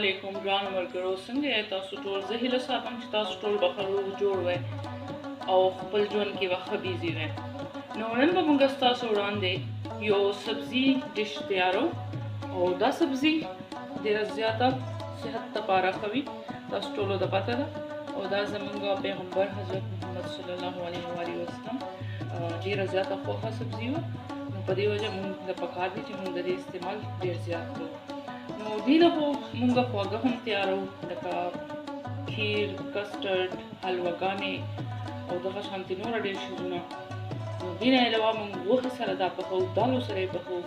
علیکم ګران ملګرو، څنګه یې تاسو ټول؟ زه هیله ساتم چې تاسو ټول به ښه روغ جوړ وئ او خپل ژوند کې به ښه بیزي وئ. نو نن به موږ ستاسو وړاندې یو سبزي ډش تیارو او دا سبزي ډېره زیاته صحت لپاره ښه وي، تاسو ټولو ته پته ده. او دا زموږ پیغمبر حضرت محمد صلی الله علیه و آله وسلم ډېره زیاته خوښه سبزي وه. نو په دې وجه موږ ته پکار دي چې موږ د دې استعمال ډېر زیات کړو. نو دې نه خو موږ خواږه هم تیارو، لکه کھیر، کسټرډ، حلواګانې او دغه شانتې نور ډېر شیزونه. نو دې نه علاوه موږ غوښې سره دا پخوو، دالو سره یې پخوو،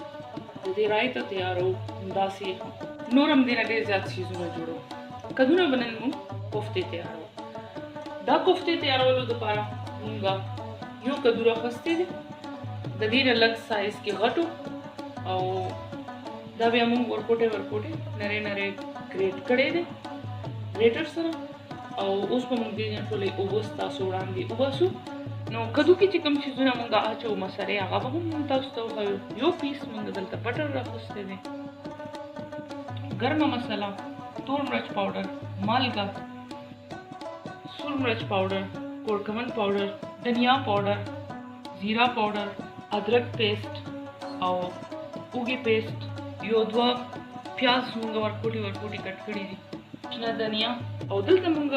د دې رایته تیارو، همداسې نور هم دې نه ډېر زیات شیزونه جوړو. کدونه به نن موږ کوفتې تیارو. دا کوفتې تیارولو دپاره موږ یو کدو راخیستی دی، د دې نه لږ سایز کې غټو، او دا بیا موږ ورکوټې نرۍ نرۍ ګریټ کړی دی ګریټر سره. او اوس به موږ دې نه ټولې اوبه ستاسو وړاندې وباسو. نو کدو کې چې کوم شیزونه موږ اچوو مسالې، هغه به هم موږ تاسو ته وښیو. یو پیس موږ دلته بټر راخیستی دی، ګرمه مساله، تور مرچ پاوډر، مالګه، سور مرچ پاوډر، کورکمن پاوډر، دھنیا پاوډر، زیرا پاوډر، ادرک پیسټ او اوږې پیسټ، یو دوه پیاز موږ ورکوټي کټ کړي دي، شنه دھنیا، او دلته موږ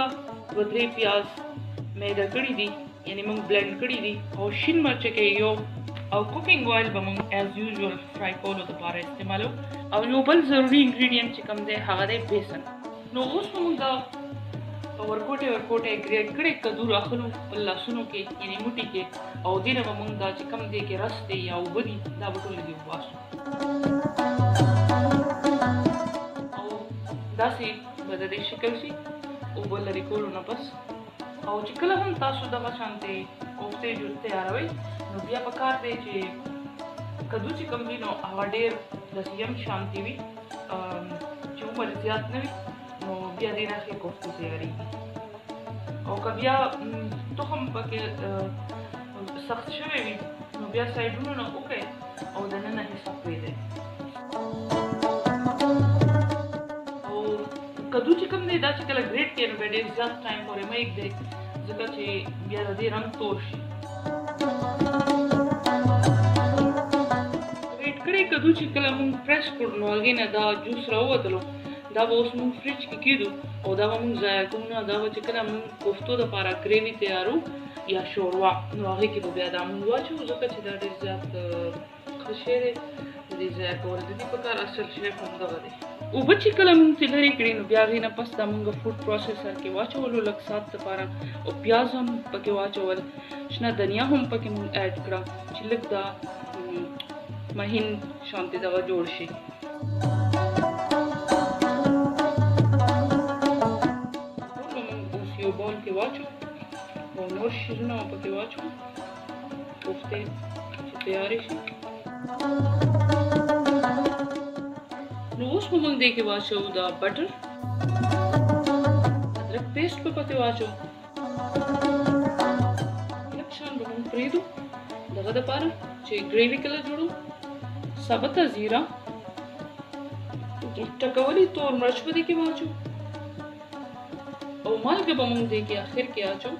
دوه درې پیاز میده کړي دي، یعنې موږ بلنډ کړي دي، او شین مرچکې یو، او کوکینګ آیل به موږ ایز یوزول فرای کولو دپاره استعمالو. او یو بل ضروري انګریډینټ چې کوم دی هغه دی بیسن. نو اوس به موږ دا ورکوټې ګریډ کړی کدو راخلو خپل لاسونو کې، یعنې موټي کې، او دې نه به موږ دا چې کوم دی کې رس دی یا اوبه دي دا به ټولې دې وباسو. او داسې به د دې شکل شي اوبه لرې کولو نه پس. او چې کله هم تاسو دغه شانتې کوفتې تیاروئ، نو بیا پکار دی چې کدو چې کوم وي نو هغه ډېر داسې یم شانتې وي، چې عمر زیات نه وي، نو بیا دې نه ښې کوفتې تیارېږي. او که بیا تخم پکې سخت شوی وي، نو بیا سایډونو نه وکړئ او دننه حساب پرېږدئ. او کدو چې کوم دی دا چې کله ګریډ کړئ، نو بیا ډېر زیات ټایم پورې مه ایږدئ، ځکه چې بیا د دې رنګ تور شي. ګریډ کړی کدو چې کله موږ پریس کړو، نو هغې نه دا جوس راووتلو، دا به اوس موږ فریج کې کېږدو او دا به موږ ضایع کوو نه. دا به چې کله موږ کوفتو دپاره ګریوي تیارو یا شوروا، نو هغې کې به بیا دا موږ واچوو، ځکه چې دا ډېر زیات ښه شی دی، د دې ضایع کول د دې په کار اصل شی همدغه دی. اوبه چې کله موږ ترې لرې کړې، نو بیا هغې نه پس دا موږ فوډ پروسیسر کې واچولو لږ سات دپاره، او پیاز هم پکې واچول، شنه دھنیا هم پکې موږ ایډ کړه چې لږ دا مهین شانتې دغه جوړ شي. یو بول کې واچو او نور شیزونه هم پکې واچو، کوفتې چې تیارې شي. نو اوس به موږ دې کې واچو دا بټر، ادرک پیسټ به پکې واچو، لږ شان به موږ پرېږدو دغه دپاره چې ګریوي کله جوړو. ثابته زیره، ټکولي تور مرچ به دې کې واچو، او مالګه به موږ دې کې آخر کې اچو،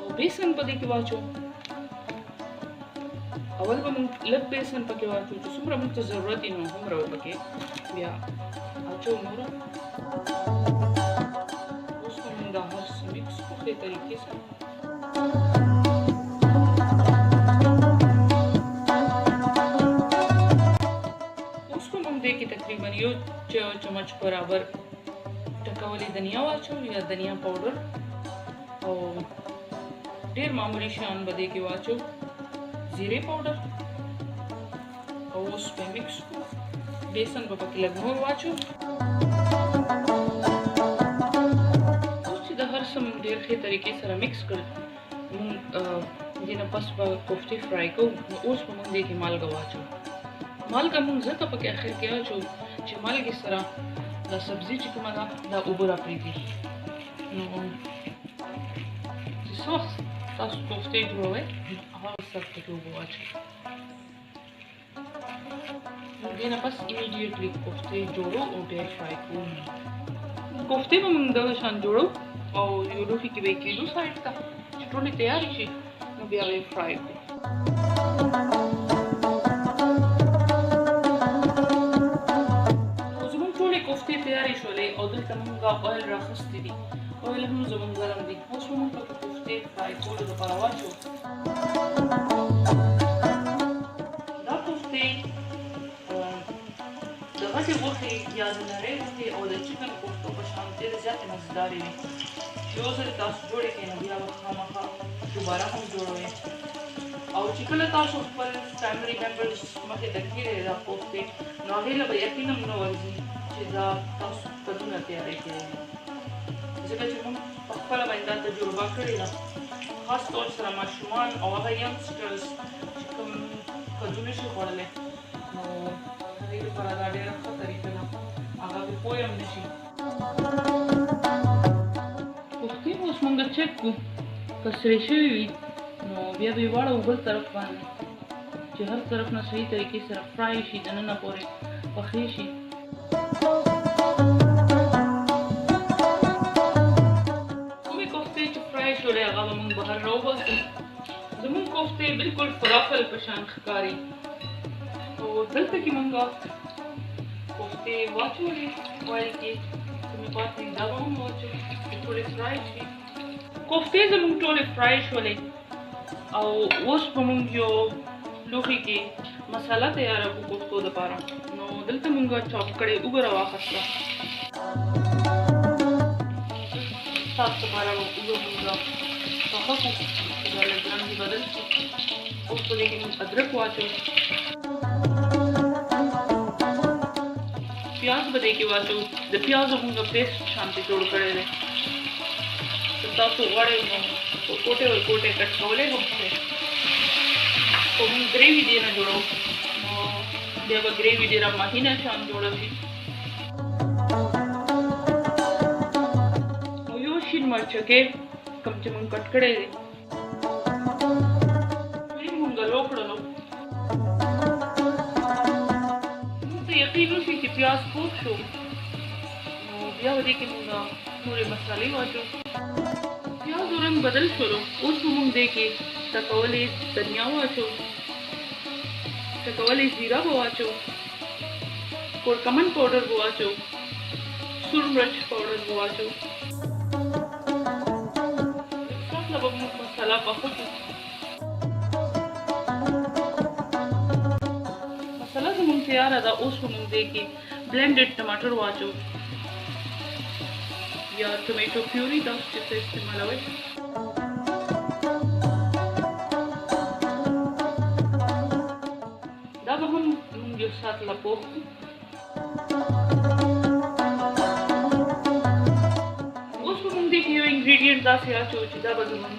او بیسن به دې کې واچو. اول به موږ لږ بیسن پکې واچو چې څومره موږ ته ضرورت وي، نو هومره به پکې بیا اچو نوره. اوس به موږ دا هر څه مکس کړو ښې طریقې سره. اوس به موږ دې کې تقریبا یو چمچ برابر ټکولې دھنیا واچو یا دھنیا پاوډر، او ډېر معمولي شیان به دې کې واچو، زیرې پاوډر، او اوس به مکس کړو. بیسن به پکې لږ نور واچو. اوس چې د هر څه موږ ډېر ښې طریقې سره مکس کړ، موږ دې نه پس به کوفتې فرای کوو. نو اوس به موږ دې کې مالګه واچو. مالګه موږ ځکه پکې اخر کې اچو چې مالګې سره دا سبزي چې کومه ده دا اوبه را پرېږدي. نو چې څه وخت تاسو کوفتې جوړوئ، هغه وخت پکې اوبه واچوئ. دې نه پس ایمیډیټلی کوفتې جوړو او بیا یې فرای کوو. کوفتې به موږ دغه شان جوړو او یو لوښي کې به یې کېږدو سایډ ته چې ټولې تیارې شي نو بیا به یې فرای کړو. نو زموږ ټولې کوفتې تیارې شولې او دلته موږ اویل راخیستي دي. اویل هم زموږ ګرم دي. اوس به موږ پکې کوفتې فرای کولو دپاره واچوو. دا کوفتې د غټې غوښې یا د نرۍ غوښې او د چکن کوفتو په شان ډېرې زیاتې مزیدارې وي چې یو ځل تاسو جوړې کړئ نو بیا به خامخا دوباره هم جوړوئ. او چې کله تاسو خپل فیملي ممبرز مخې ته کښېږدئ دا کوفتې نو هغې له به یقین هم نه ورځي چې دا تاسو کدونه تیاری کړي دي، ځکه چې موږ په خپله باندې دا تجربه کړې ده، خاص طور سره ماشومان او هغه ینګسټرز چې کوم کدو نشي خوړلی نو هغې لپاره دا ډېره ښه طریقه ده، هغه پرې پوه هم نه شي. کوفتې به اوس موږ چک کړو، که سرې شوي وي نو بیا به یې واړوو بل طرف باندې چې هر طرف نه صحیح طریقې سره فرای شي، دننه پورې پخې شي. کومې کوفتې چې فرای شولې هغه به موږ بهر راوباسو. زموږ کوفتې بلکل فلافل په شان ښکاري او دلته کې موږ کوفتې واچولې اویل کې، کومې پاتې دي دا به هم واچوو چې ټولې فرای شي. کوفتې زموږ ټولې فرای شولې او اوس به موږ یو لوښي کې مساله تیاروو کوفتو دپاره. نو دلته موږ چاپ کړې اوږه راواخیسته. ستاسو دپاره به اوږه موږ پخه کړو چې دا لږ رنګ یې بدل شي. اوس په دې کې موږ ادرک واچوو، پیاز به دې کې واچوو. د پیازو موږ پیسټ شانتې جوړ کړی دی، که تاسو غواړئ نو په کوټې ورکوټې کټ کولی هم شئ. خو موږ ګریوي دې نه جوړوو نو بیا به ګریوي ډېره مهینه شان جوړه شي. او یو شین مرچکې کوم چې موږ کټ کړی دی ویې موږ لو کړلو. موږ ته یقین وشي چې پیاز پوخ شو نو بیا به دې کې موږ نورې مسالې واچوو. پیازو رنګ بدل شولو. اوس به موږ دې کې ټکولې دنیا واچوو، ټکولې زیره به واچوو، کورکمن پاوډر به واچوو، سور مرچ پاوډر به واچوو. لږ ساته به موږ مساله پخه کړو. مساله زموږ تیاره ده. اوس به موږ دې کې بلینډډ ټماټر واچوو یا ټمیټو پیوري، تاسو چې څه استعمالوئ. دا به هم موږ یو ساعت لا پوخ کړو. اوس به موږ دې کې یو انګریډینټ داسې اچوو چې دا به زموږ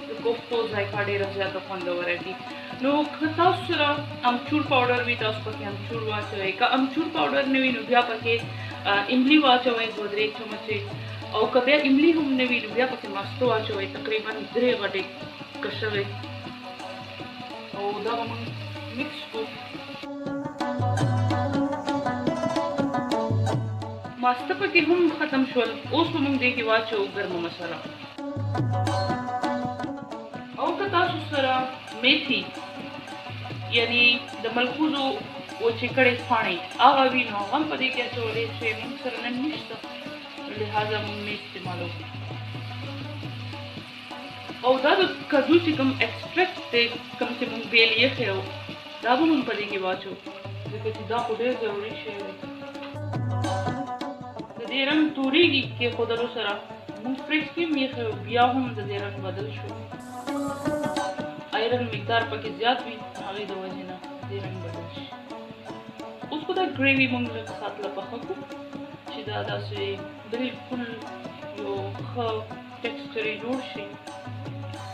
د کوفتو ذایقه ډېره زیاته خوندوره کړي. نو که تاسو سره امچور پاوډر وي تاسو پکې امچور واچوئ، که امچور پاوډر نه وي نو بیا پکې املی واچوئ 2-3 چمچې، او که بیا املی هم نه وي نو بیا پکې مستو واچوئ تقریبا 3 غټې کشوئ او دا به موږ مکس کړو. ماسته پکې هم ختم شول. اوس به موږ دې کې واچوو ګرمه مساله. او که تاسو سره میتھی یعنی د ملخوظو وچې کړې پاڼې هغه وي نو هغه هم په دې کې اچولی شئ. موږ سره نن نشته لہذا موږ نه استعمالوو. او دا د کدو چې کوم ایکسټرکټ دی کوم چې موږ بیل ایښی و دا به موږ په دې کې واچوو ځکه چې دا خو ډېر ضروري شی دی. د دې رنګ تورېږي کېښودلو سره موږ فریج کې هم ایښی و بیا هم د دې رنګ بدل شو. آیرن مقدار پکې زیات وي هغې د وجې نه دې رنګ بدل شي. اوس خو دا ګریوي موږ لږ ساعت له پخه کړو چې دا داسې بلکل یو ښه ټیکسچر یې جوړ شي.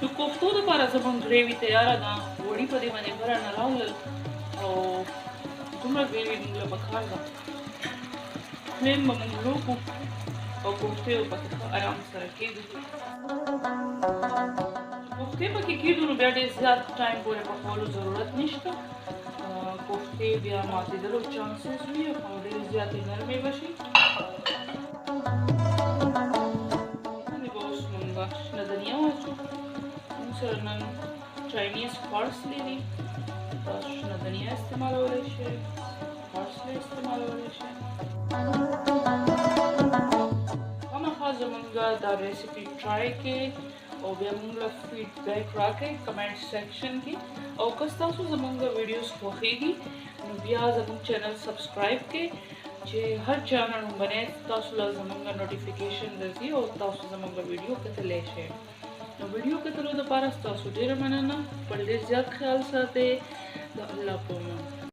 د کوفتو دپاره زموږ ګریوي تیاره ده. غوړي په دې باندې بره نه راوړل او دومره ګریوي موږ له پکار ده. فلیم به موږ لو کړو او کوفتې به پکې ښه ارام سره کېږدو. کوفتې پکې کېږدو نو بیا ډېر زیات ټایم پورې پخولو ضرورت نشته. کوفتې بیا ماتېدلو چانسز وي او ډېرې زیاتې نرمې وشي. باندې به اوس مونږ شنه دنیا واچو. مونږ سره نن چاینیز پارسلي دي، تاسو شنه دنیا استعمالولی شئ، پارسلي استعمالولی شئ. خامخا زمونږ دا ریسیپي ټرای کړئ او بیا موږ له فیډبیک راکړئ کمنټ سیکشن کې. او که ستاسو زمونږ ویډیوز خوښیږي نو بیا زمونږ چینل سبسکرایب کړئ چې هر چانل ومنئ تاسو له زمونږ نوټیفیکیشن درځي او تاسو زمونږ ویډیو کتلی شئ. نو ویډیو کتلو دپاره ستاسو ډېره مننه. خپل ډېر زیات خیال ساتئ. د الله په امان.